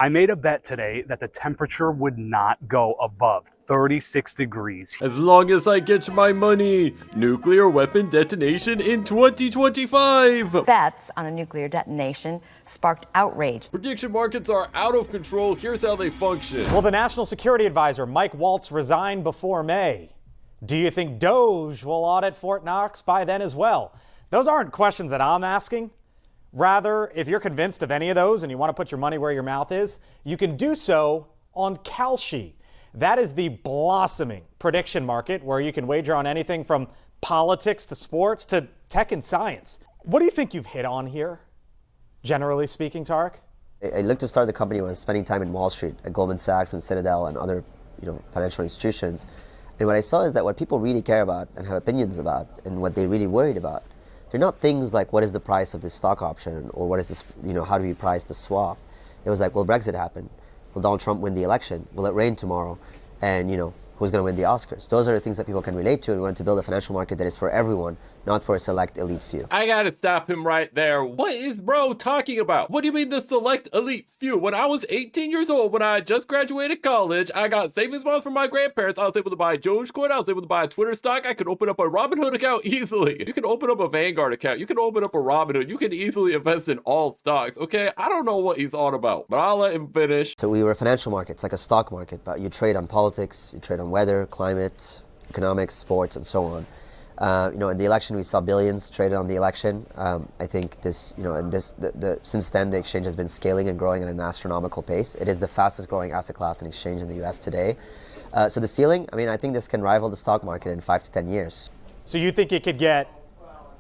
I made a bet today that the temperature would not go above 36 degrees. As long as I get my money. Nuclear weapon detonation in 2025. Bets on a nuclear detonation sparked outrage. Prediction markets are out of control. Here's how they function. Will the National Security Advisor Mike Waltz resign before May? Do you think Doge will audit Fort Knox by then as well? Those aren't questions that I'm asking. Rather, if you're convinced of any of those and you want to put your money where your mouth is, you can do so on Kalshi. That is the blossoming prediction market where you can wager on anything from politics to sports to tech and science. What do you think you've hit on here, generally speaking, Tarek? I looked to start the company when I was spending time in Wall Street at Goldman Sachs and Citadel and other financial institutions. And what I saw is that what people really care about and have opinions about and what they're really worried about, they're not things like what is the price of this stock option or what is this, how do we price the swap? It was like, will Brexit happen? Will Donald Trump win the election? Will it rain tomorrow? And, who's going to win the Oscars? Those are the things that people can relate to, and we want to build a financial market that is for everyone, not for a select elite few. I gotta stop him right there. What is bro talking about? What do you mean the select elite few? When I was 18 years old, when I had just graduated college, I got savings bonds from my grandparents. I was able to buy Dogecoin. I was able to buy a Twitter stock. I could open up a Robinhood account easily. You can open up a Vanguard account. You can open up a Robinhood. You can easily invest in all stocks, okay? I don't know what he's on about, but I'll let him finish. So we were a financial market. It's like a stock market, but you trade on politics, you trade on weather, climate, economics, sports, and so on. In the election, we saw billions traded on the election. I think this, since then, the exchange has been scaling and growing at an astronomical pace. It is the fastest growing asset class in exchange in the US today. So the ceiling, I think this can rival the stock market in 5 to 10 years. So you think it could get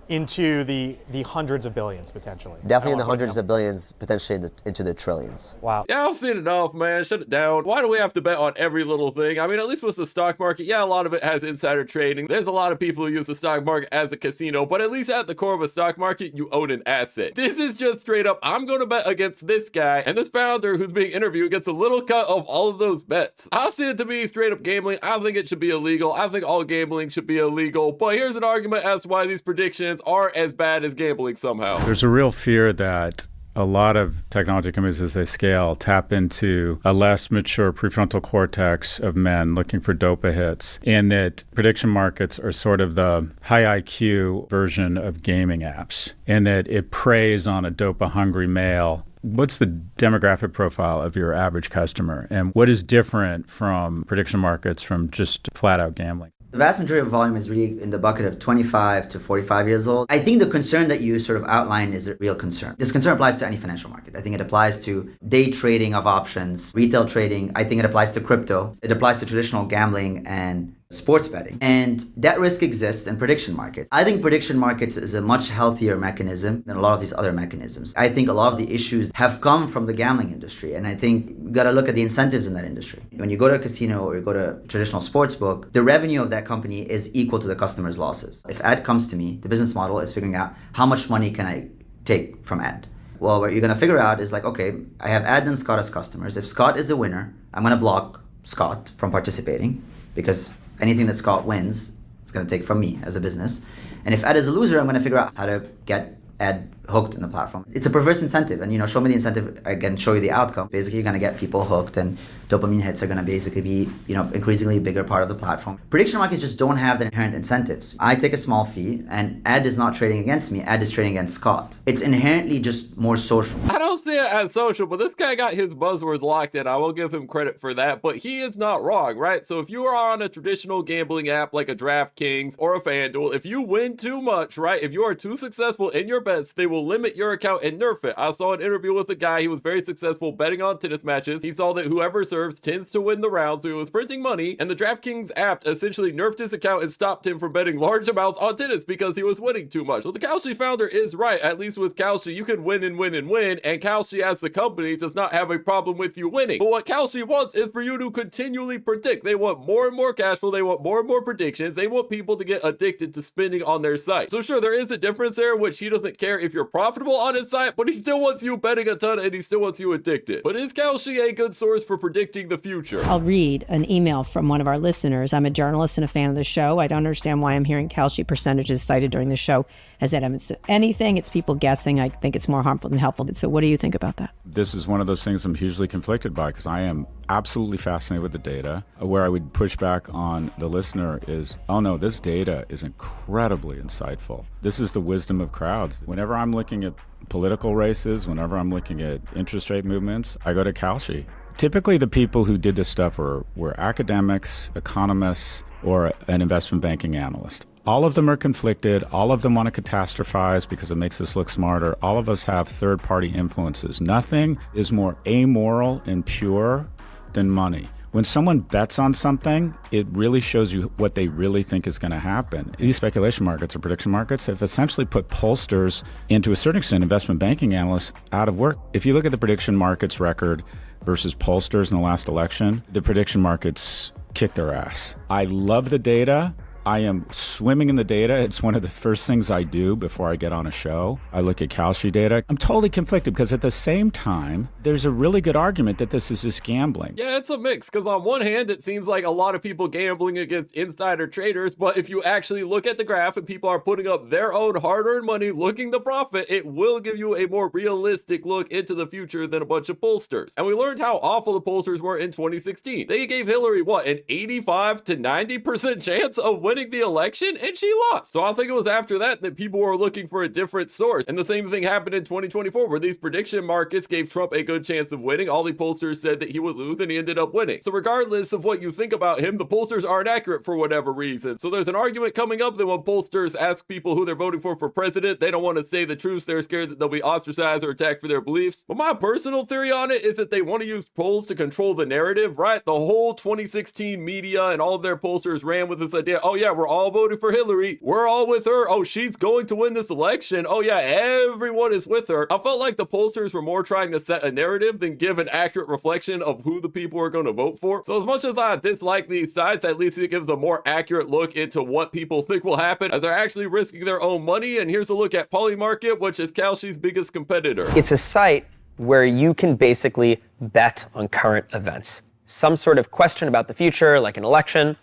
into the hundreds of billions potentially? Definitely in the hundreds of billions, potentially into the trillions. Wow. Yeah, I've seen enough, man. Shut it down. Why do we have to bet on every little thing? At least with the stock market, yeah, a lot of it has insider trading. There's a lot of people who use the stock market as a casino, but at least at the core of a stock market, you own an asset. This is just straight up, I'm going to bet against this guy, and this founder who's being interviewed gets a little cut of all of those bets. I see it to be straight up gambling. I think it should be illegal. I think all gambling should be illegal, but here's an argument as to why these predictions are as bad as gambling somehow. There's a real fear that a lot of technology companies, as they scale, tap into a less mature prefrontal cortex of men looking for dopa hits, and that prediction markets are sort of the high IQ version of gaming apps, and that it preys on a dopa-hungry male. What's the demographic profile of your average customer, and what is different from prediction markets from just flat-out gambling? The vast majority of volume is really in the bucket of 25 to 45 years old. I think the concern that you sort of outlined is a real concern. This concern applies to any financial market. I think it applies to day trading of options, retail trading. I think it applies to crypto. It applies to traditional gambling and sports betting. And that risk exists in prediction markets. I think prediction markets is a much healthier mechanism than a lot of these other mechanisms. I think a lot of the issues have come from the gambling industry. And I think we got to look at the incentives in that industry. When you go to a casino or you go to a traditional sports book, the revenue of that company is equal to the customer's losses. If ad comes to me, the business model is figuring out how much money can I take from ad. Well, what you're going to figure out is like, okay, I have Ad and Scott as customers. If Scott is the winner, I'm going to block Scott from participating because anything that Scott wins is going to take from me as a business. And if Ed is a loser, I'm going to figure out how to get Ed hooked in the platform. It's a perverse incentive. And, show me the incentive, I can show you the outcome. Basically, you're going to get people hooked and dopamine hits are going to basically be, increasingly a bigger part of the platform. Prediction markets just don't have the inherent incentives. I take a small fee and Ed is not trading against me. Ed is trading against Scott. It's inherently just more social. I don't see it as social, but this guy got his buzzwords locked in. I will give him credit for that, but he is not wrong, right? So if you are on a traditional gambling app like a DraftKings or a FanDuel, if you win too much, right? If you are too successful in your bets, they will limit your account and nerf it. I saw an interview with a guy, he was very successful betting on tennis matches. He saw that whoever serves tends to win the round, so he was printing money, and the DraftKings app essentially nerfed his account and stopped him from betting large amounts on tennis because he was winning too much. So the Kalshi founder is right. At least with Kalshi, you can win and win and win, and Kalshi as the company does not have a problem with you winning. But what Kalshi wants is for you to continually predict. They want more and more cash flow, they want more and more predictions, they want people to get addicted to spending on their site. So sure, there is a difference there, which he doesn't care if you're profitable on his site, but he still wants you betting a ton and he still wants you addicted. But is Kalshi a good source for predicting the future? I'll read an email from one of our listeners. I'm a journalist and a fan of the show. I don't understand why I'm hearing Kalshi percentages cited during the show as evidence of anything. It's people guessing. I think it's more harmful than helpful. So what do you think about that? This is one of those things I'm hugely conflicted by because I am absolutely fascinated with the data. Where I would push back on the listener is, oh no, this data is incredibly insightful. This is the wisdom of crowds. Whenever I'm looking at political races, whenever I'm looking at interest rate movements, I go to Kalshi. Typically the people who did this stuff were academics, economists, or an investment banking analyst. All of them are conflicted. All of them want to catastrophize because it makes us look smarter. All of us have third-party influences. Nothing is more amoral and pure than money. When someone bets on something, it really shows you what they really think is going to happen. These speculation markets or prediction markets have essentially put pollsters, and to a certain extent, investment banking analysts, out of work. If you look at the prediction markets record versus pollsters in the last election, the prediction markets kicked their ass. I love the data. I am swimming in the data. It's one of the first things I do before I get on a show. I look at Kalshi data. I'm totally conflicted because at the same time, there's a really good argument that this is just gambling. Yeah, it's a mix, because on one hand, it seems like a lot of people gambling against insider traders, but if you actually look at the graph and people are putting up their own hard-earned money looking to profit, it will give you a more realistic look into the future than a bunch of pollsters. And we learned how awful the pollsters were in 2016. They gave Hillary, what, an 85 to 90% chance of winning the election, and she lost. So I think it was after that that people were looking for a different source. And the same thing happened in 2024, where these prediction markets gave Trump a good chance of winning. All the pollsters said that he would lose, and he ended up winning. So regardless of what you think about him, the pollsters aren't accurate for whatever reason. So there's an argument coming up that when pollsters ask people who they're voting for president, they don't want to say the truth. They're scared that they'll be ostracized or attacked for their beliefs. But my personal theory on it is that they want to use polls to control the narrative, right? The whole 2016 media and all of their pollsters ran with this idea, oh yeah, we're all voting for Hillary. We're all with her. Oh, she's going to win this election. Oh yeah, everyone is with her. I felt like the pollsters were more trying to set a narrative than give an accurate reflection of who the people are going to vote for. So as much as I dislike these sites, at least it gives a more accurate look into what people think will happen as they're actually risking their own money. And here's a look at Polymarket, which is Kalshi's biggest competitor. It's a site where you can basically bet on current events. Some sort of question about the future, like an election.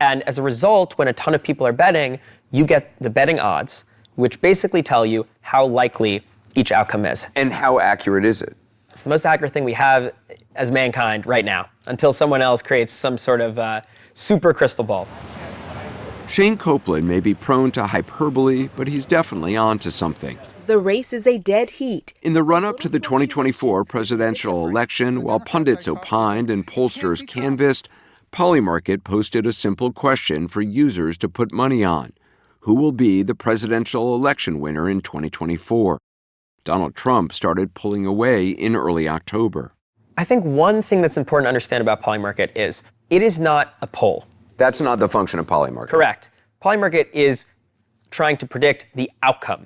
And as a result, when a ton of people are betting, you get the betting odds, which basically tell you how likely each outcome is. And how accurate is it? It's the most accurate thing we have as mankind right now, until someone else creates some sort of super crystal ball. Shane Copeland may be prone to hyperbole, but he's definitely onto something. The race is a dead heat. In the run-up to the 2024 presidential election, while pundits opined and pollsters canvassed, Polymarket posted a simple question for users to put money on. Who will be the presidential election winner in 2024? Donald Trump started pulling away in early October. I think one thing that's important to understand about Polymarket is it is not a poll. That's not the function of Polymarket. Correct. Polymarket is trying to predict the outcome.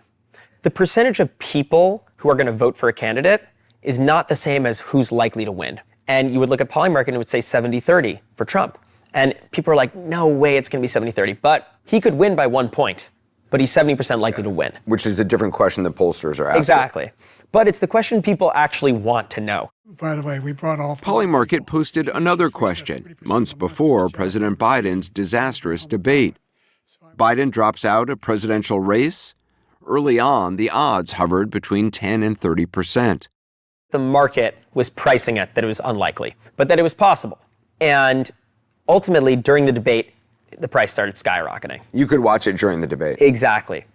The percentage of people who are going to vote for a candidate is not the same as who's likely to win. And you would look at Polymarket and it would say 70-30 for Trump. And people are like, no way it's going to be 70-30. But he could win by 1 point, but he's 70% likely to win. Which is a different question that pollsters are asking. Exactly. But it's the question people actually want to know. By the way, we brought off... Polymarket posted another question months before President Biden's disastrous debate. Biden drops out a presidential race? Early on, the odds hovered between 10 and 30%. The market was pricing it that it was unlikely, but that it was possible. And ultimately, during the debate, the price started skyrocketing. You could watch it during the debate. Exactly.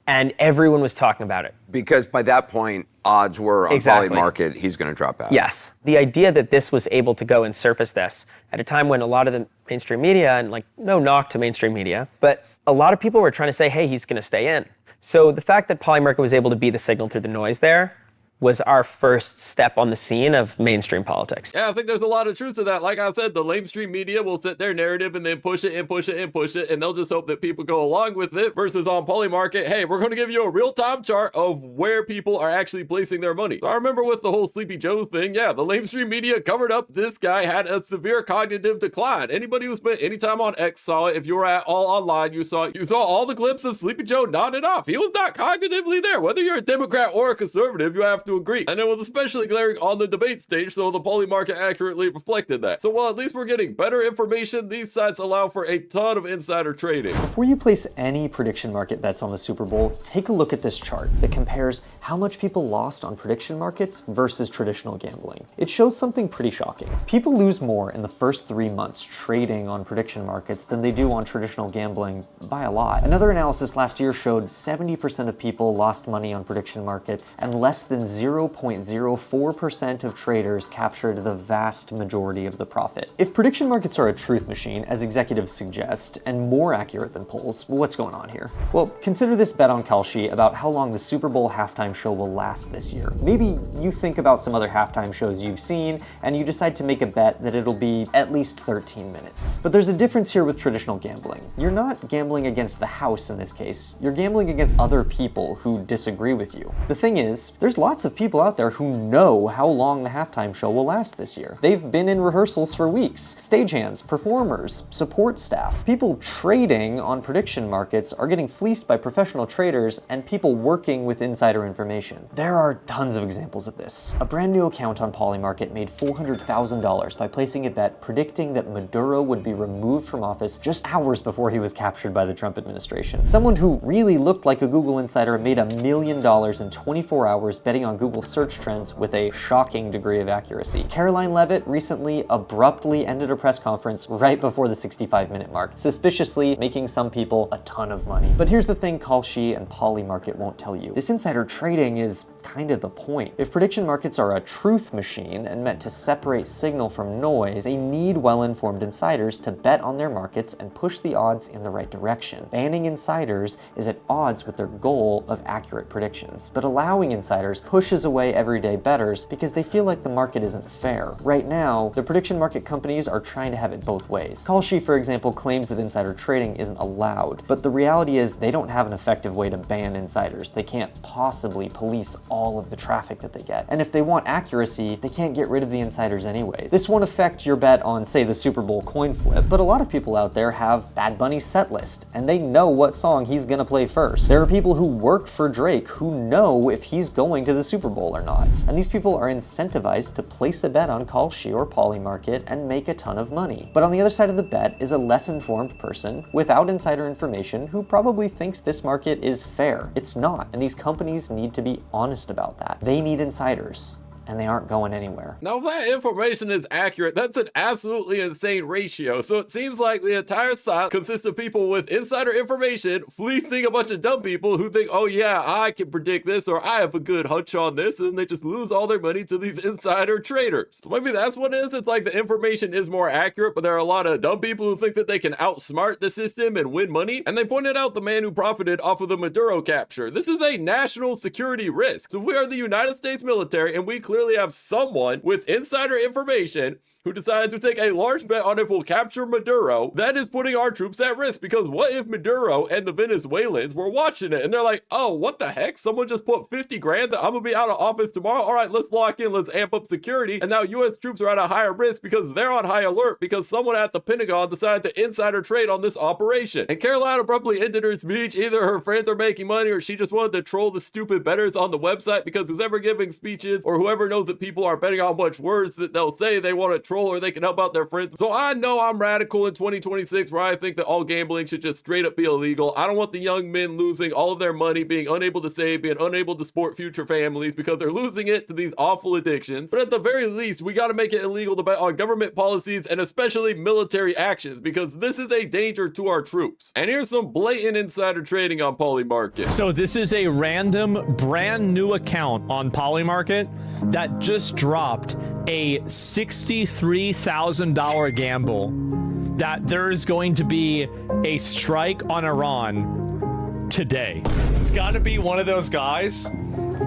And everyone was talking about it. Because by that point, odds were on Polymarket, he's going to drop out. Yes. The idea that this was able to go and surface this at a time when a lot of the mainstream media, and like no knock to mainstream media, but a lot of people were trying to say, hey, he's going to stay in. So the fact that Polymarket was able to be the signal through the noise there was our first step on the scene of mainstream politics. Yeah, I think there's a lot of truth to that. Like I said, the lamestream media will set their narrative and then push it and push it and push it, and they'll just hope that people go along with it, versus on Polymarket, hey, we're going to give you a real-time chart of where people are actually placing their money. So I remember with the whole Sleepy Joe thing, yeah, the lamestream media covered up this guy had a severe cognitive decline. Anybody who spent any time on X saw it. If you were at all online, you saw all the clips of Sleepy Joe nodding off. He was not cognitively there. Whether you're a Democrat or a conservative, you have to agree. And it was especially glaring on the debate stage, so the Polymarket accurately reflected that. So while at least we're getting better information, these sites allow for a ton of insider trading. Before you place any prediction market bets on the Super Bowl, take a look at this chart that compares how much people lost on prediction markets versus traditional gambling. It shows something pretty shocking. People lose more in the first 3 months trading on prediction markets than they do on traditional gambling by a lot. Another analysis last year showed 70% of people lost money on prediction markets, and less than 0.04% of traders captured the vast majority of the profit. If prediction markets are a truth machine, as executives suggest, and more accurate than polls, what's going on here? Well, consider this bet on Kalshi about how long the Super Bowl halftime show will last this year. Maybe you think about some other halftime shows you've seen, and you decide to make a bet that it'll be at least 13 minutes. But there's a difference here with traditional gambling. You're not gambling against the house in this case. You're gambling against other people who disagree with you. The thing is, there's lots of people out there who know how long the halftime show will last this year. They've been in rehearsals for weeks. Stagehands, performers, support staff. People trading on prediction markets are getting fleeced by professional traders and people working with insider information. There are tons of examples of this. A brand new account on Polymarket made $400,000 by placing a bet predicting that Maduro would be removed from office just hours before he was captured by the Trump administration. Someone who really looked like a Google insider made $1 million in 24 hours betting on Google search trends with a shocking degree of accuracy. Caroline Levitt recently abruptly ended a press conference right before the 65-minute mark, suspiciously making some people a ton of money. But here's the thing Kalshi and Polymarket won't tell you. This insider trading is kind of the point. If prediction markets are a truth machine and meant to separate signal from noise, they need well-informed insiders to bet on their markets and push the odds in the right direction. Banning insiders is at odds with their goal of accurate predictions. But allowing insiders pushes away everyday bettors because they feel like the market isn't fair. Right now, the prediction market companies are trying to have it both ways. Kalshi, for example, claims that insider trading isn't allowed, but the reality is they don't have an effective way to ban insiders. They can't possibly police all of the traffic that they get. And if they want accuracy, they can't get rid of the insiders anyways. This won't affect your bet on, say, the Super Bowl coin flip, but a lot of people out there have Bad Bunny's set list, and they know what song he's gonna play first. There are people who work for Drake who know if he's going to the Super Bowl or not. And these people are incentivized to place a bet on Kalshi or Polymarket and make a ton of money. But on the other side of the bet is a less informed person without insider information who probably thinks this market is fair. It's not, and these companies need to be honest about that. They need insiders, and they aren't going anywhere. Now, if that information is accurate, that's an absolutely insane ratio. So it seems like the entire site consists of people with insider information fleecing a bunch of dumb people who think, oh yeah, I can predict this, or I have a good hunch on this, and they just lose all their money to these insider traders. So maybe that's what it is. It's like the information is more accurate, but there are a lot of dumb people who think that they can outsmart the system and win money. And they pointed out the man who profited off of the Maduro capture. This is a national security risk. So we are the United States military, and we clearly have someone with insider information who decided to take a large bet on if we'll capture Maduro. That is putting our troops at risk, because what if Maduro and the Venezuelans were watching it and they're like, oh, what the heck? Someone just put 50 grand that I'm gonna be out of office tomorrow. All right, let's lock in, let's amp up security. And now US troops are at a higher risk because they're on high alert because someone at the Pentagon decided to insider trade on this operation. And Caroline abruptly ended her speech. Either her friends are making money or she just wanted to troll the stupid bettors on the website, because who's ever giving speeches or whoever knows that people are betting on much words that they'll say they want to troll or they can help out their friends. So I know I'm radical in 2026 where I think that all gambling should just straight up be illegal. I don't want the young men losing all of their money, being unable to save, being unable to support future families because they're losing it to these awful addictions. But at the very least, we got to make it illegal to bet on government policies and especially military actions, because this is a danger to our troops. And here's some blatant insider trading on Polymarket. So this is a random brand new account on Polymarket that just dropped a $63,000 gamble that there's going to be a strike on Iran today. It's got to be one of those guys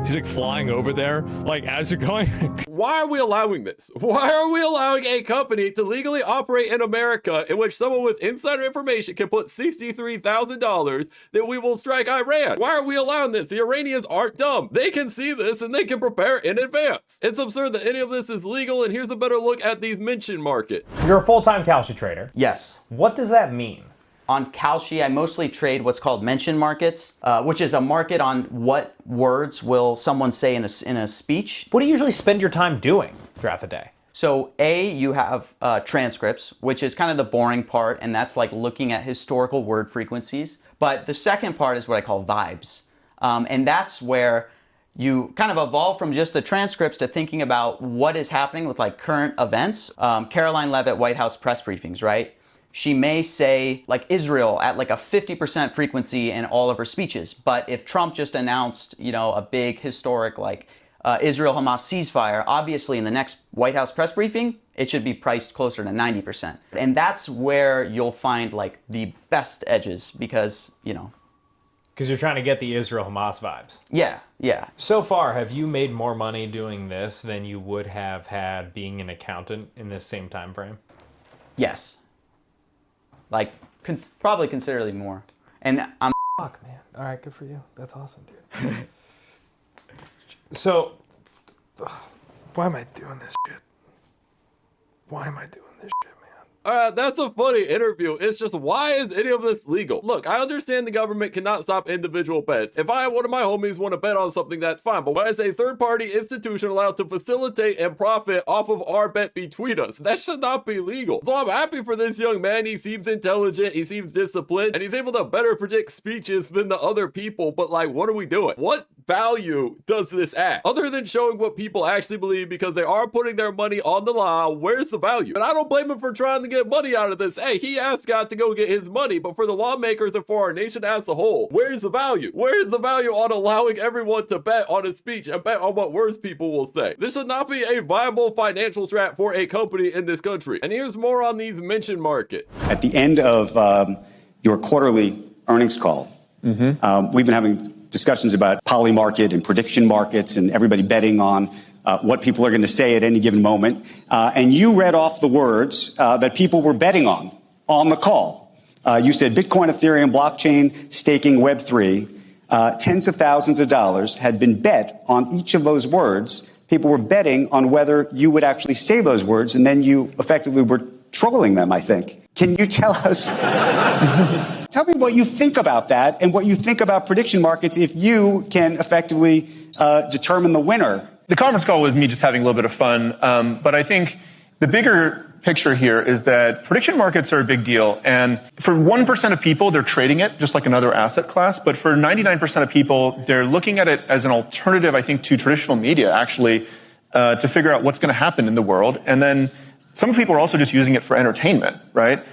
He's like flying over there, like as you're going. Why are we allowing this? Why are we allowing a company to legally operate in America in which someone with insider information can put $63,000 that we will strike Iran? Why are we allowing this? The Iranians aren't dumb. They can see this and they can prepare in advance. It's absurd that any of this is legal, and here's a better look at these mention markets. You're a full-time Kalshi trader. Yes. What does that mean? On Kalshi, I mostly trade what's called mention markets, which is a market on what words will someone say in a speech. What do you usually spend your time doing throughout the day? So you have transcripts, which is kind of the boring part, and that's like looking at historical word frequencies. But the second part is what I call vibes. And that's where you kind of evolve from just the transcripts to thinking about what is happening with like current events. Caroline Leavitt, White House press briefings, right? She may say like Israel at like a 50% frequency in all of her speeches. But if Trump just announced, a big historic like Israel-Hamas ceasefire, obviously in the next White House press briefing, it should be priced closer to 90%. And that's where you'll find like the best edges because, Because you're trying to get the Israel-Hamas vibes. Yeah. So far, have you made more money doing this than you would have had being an accountant in this same time frame? Yes. Like, probably considerably more. And I'm... Fuck, man. All right, good for you. That's awesome, dude. So, why am I doing this shit? Why am I doing this shit, man? That's a funny interview. It's just, why is any of this legal? Look, I understand the government cannot stop individual bets. If one of my homies want to bet on something, that's fine. But why is a third-party institution allowed to facilitate and profit off of our bet between us? That should not be legal. So I'm happy for this young man. He seems intelligent, he seems disciplined, and he's able to better predict speeches than the other people. But like, what are we doing? What value does this add? Other than showing what people actually believe because they are putting their money on the line, where's the value? And I don't blame him for trying to get money out of this. Hey, he asked God to go get his money, but for the lawmakers and for our nation as a whole, where's the value? Where's the value on allowing everyone to bet on a speech and bet on what words people will say? This should not be a viable financial strat for a company in this country. And here's more on these mention markets. At the end of your quarterly earnings call, we've been having discussions about Polymarket and prediction markets and everybody betting on what people are going to say at any given moment. And you read off the words that people were betting on the call. You said Bitcoin, Ethereum, blockchain, staking, Web3. Tens of thousands of dollars had been bet on each of those words. People were betting on whether you would actually say those words, and then you effectively were trolling them, I think. Can you tell us? Tell me what you think about that and what you think about prediction markets if you can effectively determine the winner. The conference call was me just having a little bit of fun, but I think the bigger picture here is that prediction markets are a big deal. And for 1% of people, they're trading it just like another asset class. But for 99% of people, they're looking at it as an alternative, I think, to traditional media, actually, to figure out what's going to happen in the world. And then some people are also just using it for entertainment, right?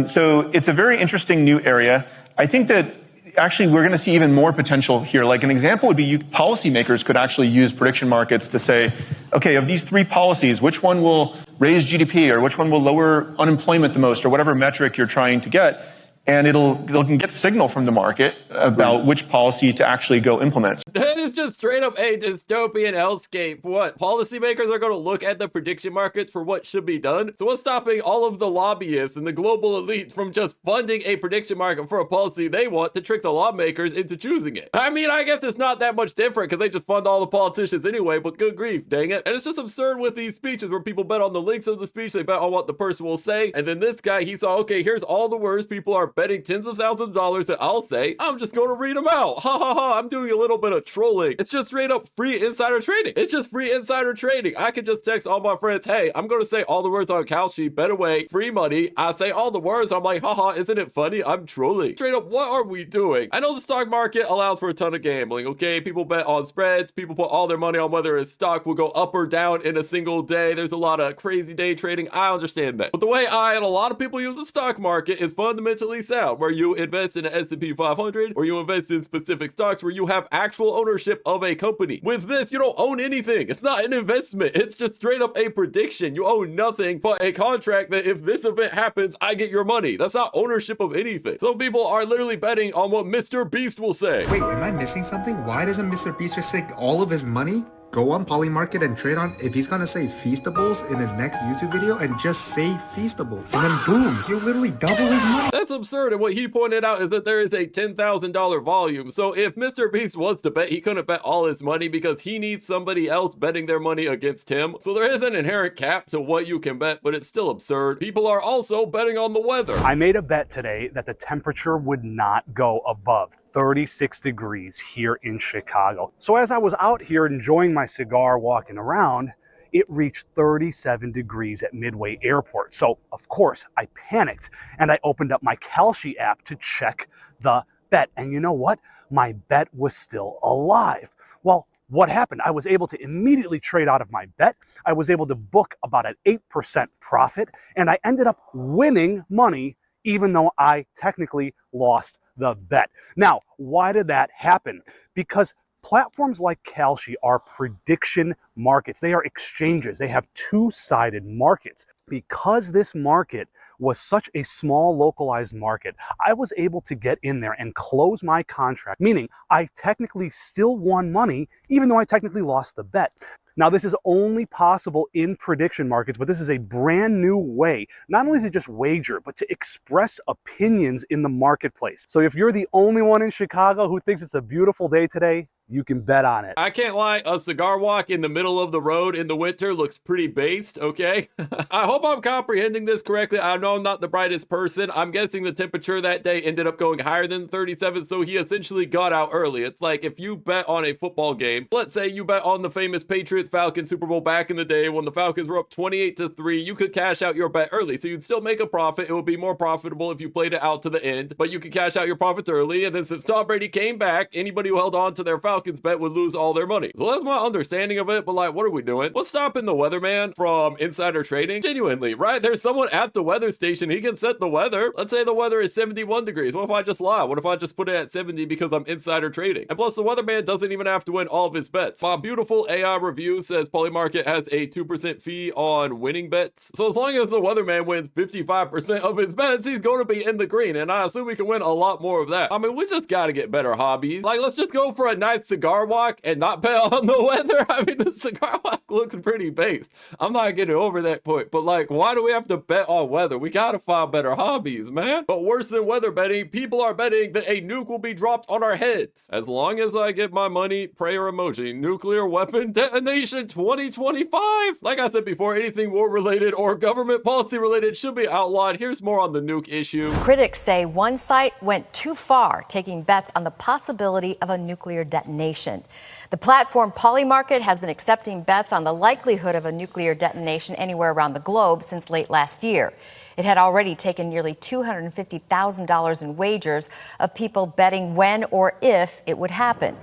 So it's a very interesting new area. I think that actually we're going to see even more potential here. Like an example would be policymakers could actually use prediction markets to say, okay, of these three policies, which one will raise GDP or which one will lower unemployment the most or whatever metric you're trying to get. And they can get signal from the market about which policy to actually go implement. That is just straight up a dystopian hellscape. What? Policymakers are going to look at the prediction markets for what should be done? So what's stopping all of the lobbyists and the global elite from just funding a prediction market for a policy they want to trick the lawmakers into choosing it? I mean, I guess it's not that much different because they just fund all the politicians anyway, but good grief, dang it. And it's just absurd with these speeches where people bet on the links of the speech, they bet on what the person will say, and then this guy, he saw, okay, here's all the words people are betting tens of thousands of dollars that I'll say. I'm just going to read them out. Ha ha ha. I'm doing a little bit of trolling. It's just straight up free insider trading. It's just free insider trading. I could just text all my friends, hey, I'm going to say all the words on Kalshi, bet away, free money. I say all the words. I'm like, haha, isn't it funny? I'm trolling. Straight up, what are we doing? I know the stock market allows for a ton of gambling, okay? People bet on spreads. People put all their money on whether a stock will go up or down in a single day. There's a lot of crazy day trading. I understand that. But the way I and a lot of people use the stock market is fundamentally perfectly sound, where you invest in an S&P 500 or you invest in specific stocks where you have actual ownership of a company. With this, you don't own anything. It's not an investment. It's just straight up a prediction. You own nothing but a contract that if this event happens, I get your money. That's not ownership of anything. Some people are literally betting on what Mr. Beast will say. Wait, am I missing something? Why doesn't Mr. Beast just take all of his money, go on Polymarket and trade on, if he's gonna say Feastables in his next YouTube video, and just say Feastable, and then boom, he'll literally double his money. That's absurd, and what he pointed out is that there is a $10,000 volume, so if Mr. Beast was to bet, he couldn't bet all his money because he needs somebody else betting their money against him. So there is an inherent cap to what you can bet, but it's still absurd. People are also betting on the weather. I made a bet today that the temperature would not go above 36 degrees here in Chicago. So as I was out here enjoying my cigar walking around, it reached 37 degrees at Midway Airport. So of course I panicked and I opened up my Kalshi app to check the bet. And you know what? My bet was still alive. Well, what happened? I was able to immediately trade out of my bet. I was able to book about an 8% profit, and I ended up winning money even though I technically lost the bet. Now, why did that happen? Because platforms like Kalshi are prediction markets. They are exchanges. They have two-sided markets. Because this market was such a small localized market, I was able to get in there and close my contract, meaning I technically still won money, even though I technically lost the bet. Now, this is only possible in prediction markets, but this is a brand new way, not only to just wager, but to express opinions in the marketplace. So if you're the only one in Chicago who thinks it's a beautiful day today, you can bet on it. I can't lie, a cigar walk in the middle of the road in the winter looks pretty based, okay? I hope I'm comprehending this correctly. I know I'm not the brightest person. I'm guessing the temperature that day ended up going higher than 37, so he essentially got out early. It's like if you bet on a football game, let's say you bet on the famous Patriots-Falcons Super Bowl back in the day when the Falcons were up 28-3, you could cash out your bet early, so you'd still make a profit. It would be more profitable if you played it out to the end, but you could cash out your profits early, and then since Tom Brady came back, anybody who held on to their Falcons bet would lose all their money. So that's my understanding of it, but like, what are we doing? What's stopping the weatherman from insider trading? Genuinely, right? There's someone at the weather station. He can set the weather. Let's say the weather is 71 degrees. What if I just lie? What if I just put it at 70 because I'm insider trading? And plus, the weatherman doesn't even have to win all of his bets. My beautiful AI review says Polymarket has a 2% fee on winning bets. So as long as the weatherman wins 55% of his bets, he's going to be in the green. And I assume we can win a lot more of that. I mean, we just got to get better hobbies. Like, let's just go for a nice cigar walk and not bet on the weather. I mean, the cigar walk looks pretty based. I'm not getting over that point, but like, why do we have to bet on weather? We gotta find better hobbies, man. But worse than weather betting, people are betting that a nuke will be dropped on our heads. As long as I get my money, prayer emoji, nuclear weapon detonation 2025. Like I said before, anything war related or government policy related should be outlawed. Here's more on the nuke issue. Critics say one site went too far, taking bets on the possibility of a nuclear detonation. The platform Polymarket has been accepting bets on the likelihood of a nuclear detonation anywhere around the globe since late last year. It had already taken nearly $250,000 in wagers of people betting when or if it would happen.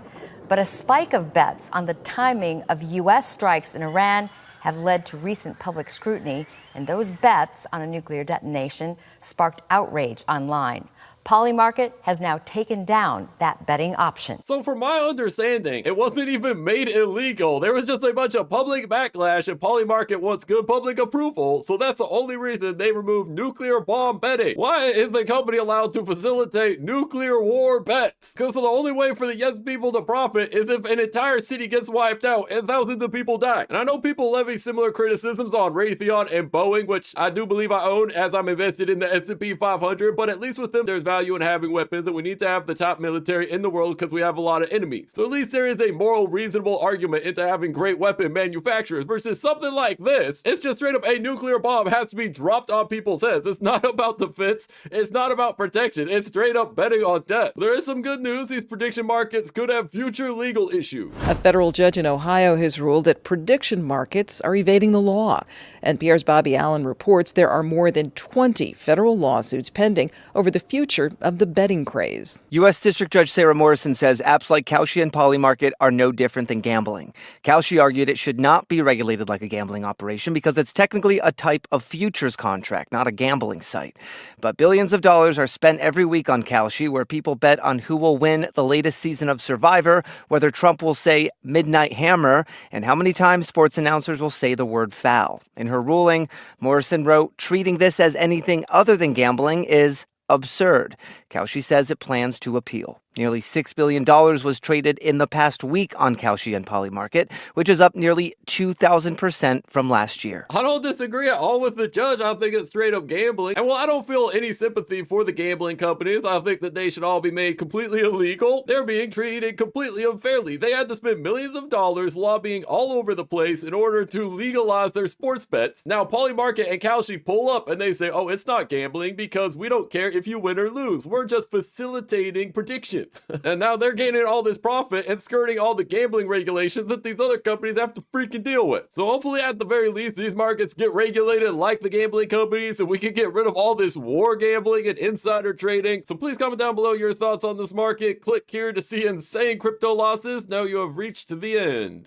But a spike of bets on the timing of U.S. strikes in Iran have led to recent public scrutiny, and those bets on a nuclear detonation sparked outrage online. Polymarket has now taken down that betting option. So from my understanding, it wasn't even made illegal. There was just a bunch of public backlash, and Polymarket wants good public approval, so that's the only reason they removed nuclear bomb betting. Why is the company allowed to facilitate nuclear war bets? Because the only way for the yes people to profit is if an entire city gets wiped out and thousands of people die. And I know people levy similar criticisms on Raytheon and Boeing, which I do believe I own as I'm invested in the S&P 500, but at least with them, there's value in having weapons, and we need to have the top military in the world because we have a lot of enemies. So at least there is a moral, reasonable argument into having great weapon manufacturers versus something like this. It's just straight up a nuclear bomb has to be dropped on people's heads. It's not about defense. It's not about protection. It's straight up betting on death. There is some good news. These prediction markets could have future legal issues. A federal judge in Ohio has ruled that prediction markets are evading the law. NPR's Bobby Allen reports there are more than 20 federal lawsuits pending over the future part of the betting craze. U.S. District Judge Sarah Morrison says apps like Kalshi and Polymarket are no different than gambling. Kalshi argued it should not be regulated like a gambling operation because it's technically a type of futures contract, not a gambling site. But billions of dollars are spent every week on Kalshi, where people bet on who will win the latest season of Survivor, whether Trump will say Midnight Hammer, and how many times sports announcers will say the word foul. In her ruling, Morrison wrote, treating this as anything other than gambling is absurd. Kalshi says it plans to appeal. Nearly $6 billion was traded in the past week on Kalshi and Polymarket, which is up nearly 2,000% from last year. I don't disagree at all with the judge. I think it's straight up gambling. And while I don't feel any sympathy for the gambling companies, I think that they should all be made completely illegal. They're being treated completely unfairly. They had to spend millions of dollars lobbying all over the place in order to legalize their sports bets. Now Polymarket and Kalshi pull up and they say, oh, it's not gambling because we don't care if you win or lose. We're just facilitating predictions. And now they're gaining all this profit and skirting all the gambling regulations that these other companies have to freaking deal with. So hopefully at the very least, these markets get regulated like the gambling companies and we can get rid of all this war gambling and insider trading. So please comment down below your thoughts on this market. Click here to see insane crypto losses. Now you have reached the end.